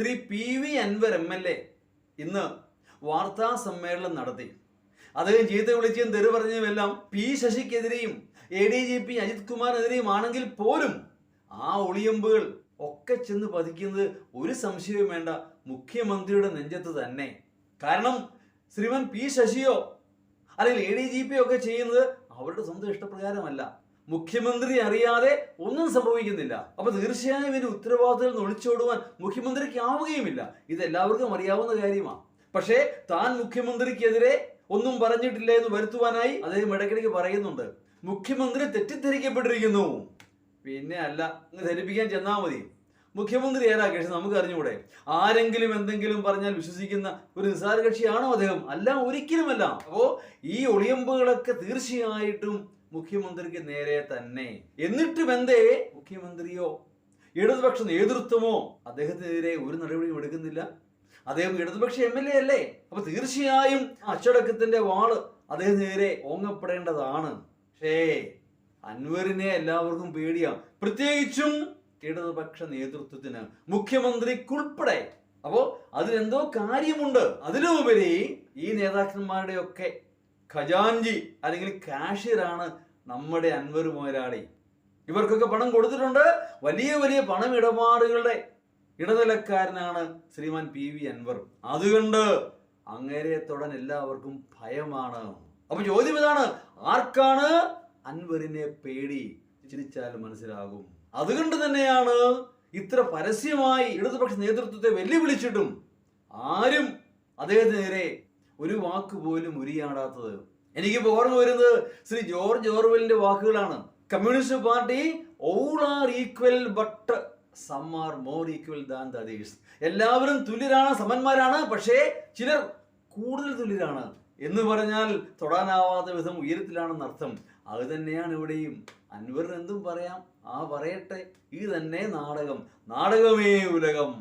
Shri PV Anwar MLA ഇന്ന് വാർത്താ സമ്മേളനം നടത്തി. അദ്ദേഹം ചീത്ത വിളിച്ചും തെറി പറഞ്ഞുമെല്ലാം P ശശിക്കെതിരെയും ADGP അജിത് കുമാറിനെതിരെയും ആണെങ്കിൽ പോലും ആ ഒളിയമ്പുകൾ ഒക്കെ ചെന്ന് പതിക്കുന്നത് ഒരു സംശയവും വേണ്ട മുഖ്യമന്ത്രിയുടെ നെഞ്ചത്ത് തന്നെ. കാരണം ശ്രീമൻ P ശശിയോ അല്ലെങ്കിൽ ADGP ഒക്കെ ചെയ്യുന്നത് അവരുടെ സ്വന്തം ഇഷ്ടപ്രകാരമല്ല. മുഖ്യമന്ത്രി അറിയാതെ ഒന്നും സംഭവിക്കുന്നില്ല. അപ്പൊ തീർച്ചയായും ഇതിന്റെ ഉത്തരവാദിത്തത്തിൽ നിന്ന് ഒളിച്ചോടുവാൻ മുഖ്യമന്ത്രിക്ക് ആവുകയുമില്ല. ഇതെല്ലാവർക്കും അറിയാവുന്ന കാര്യമാണ്. പക്ഷേ താൻ മുഖ്യമന്ത്രിക്കെതിരെ ഒന്നും പറഞ്ഞിട്ടില്ല എന്ന് വരുത്തുവാനായി അദ്ദേഹം ഇടയ്ക്കിടയ്ക്ക് പറയുന്നുണ്ട്. മുഖ്യമന്ത്രി തെറ്റിദ്ധരിക്കപ്പെട്ടിരിക്കുന്നു. പിന്നെ അല്ല, ധരിപ്പിക്കാൻ ചെന്നാൽ മതി. മുഖ്യമന്ത്രി ഏതാ കക്ഷി നമുക്ക് അറിഞ്ഞുകൂടെ? ആരെങ്കിലും എന്തെങ്കിലും പറഞ്ഞാൽ വിശ്വസിക്കുന്ന ഒരു നിസ്സാര കക്ഷിയാണോ അദ്ദേഹം? അല്ല, ഒരിക്കലുമല്ല. അപ്പോ ഈ ഒളിയമ്പുകളൊക്കെ തീർച്ചയായിട്ടും മുഖ്യമന്ത്രിക്ക് നേരെ തന്നെ. എന്നിട്ടും എന്തേ മുഖ്യമന്ത്രിയോ ഇടതുപക്ഷ നേതൃത്വമോ അദ്ദേഹത്തിനെതിരെ ഒരു നടപടിയും എടുക്കുന്നില്ല? അദ്ദേഹം ഇടതുപക്ഷ MLA അല്ലേ? അപ്പൊ തീർച്ചയായും അച്ചടക്കത്തിന്റെ വാള് അദ്ദേഹത്തിനെതിരെ ഓങ്ങപ്പെടേണ്ടതാണ്. പക്ഷേ അൻവറിനെ എല്ലാവർക്കും പേടിയാ, പ്രത്യേകിച്ചും ഇടതുപക്ഷ നേതൃത്വത്തിന്, മുഖ്യമന്ത്രിക്കുൾപ്പെടെ. അപ്പോ അതിലെന്തോ കാര്യമുണ്ട്. അതിലുപരി ഈ നേതാക്കന്മാരുടെ ഒക്കെ ഖജാൻജി അല്ലെങ്കിൽ കാഷ്യറാണ് നമ്മുടെ അൻവർ മുതലാളി. ഇവർക്കൊക്കെ പണം കൊടുത്തിട്ടുണ്ട്. വലിയ വലിയ പണമിടപാടുകളുടെ ഇടനിലക്കാരനാണ് ശ്രീമാൻ PV അൻവർ. അതുകൊണ്ട് അങ്ങേരെ തൊടാൻ എല്ലാവർക്കും ഭയമാണ്. അപ്പൊ ചോദ്യം ഇതാണ്, ആർക്കാണ് അൻവറിനെ പേടി? ചിരിച്ചാൽ മനസ്സിലാകും. അതുകൊണ്ട് തന്നെയാണ് ഇത്ര പരസ്യമായി ഇടതുപക്ഷ നേതൃത്വത്തെ വെല്ലുവിളിച്ചിട്ടും ആരും അദ്ദേഹത്തിനെതിരെ ഒരു വാക്ക് പോലും ഉരിയാടാത്തത്. എനിക്കിപ്പോൾ ഓർമ്മ വരുന്നത് ശ്രീ ജോർജ് ഓർവെലിന്റെ വാക്കുകളാണ്. Communist party all are equal but some are more equal than the others. എല്ലാവരും തുല്യരാണ്, സമന്മാരാണ്, പക്ഷേ ചിലർ കൂടുതൽ തുല്യരാണ് എന്ന് പറഞ്ഞാൽ തൊടാനാവാത്ത വിധം ഉയരത്തിലാണെന്ന് അർത്ഥം. അത് തന്നെയാണ് ഇവിടെയും. അൻവറിന് എന്തും പറയാം, ആ പറയട്ടെ. ഇത് തന്നെ നാടകം, നാടകമേ ഉലകം.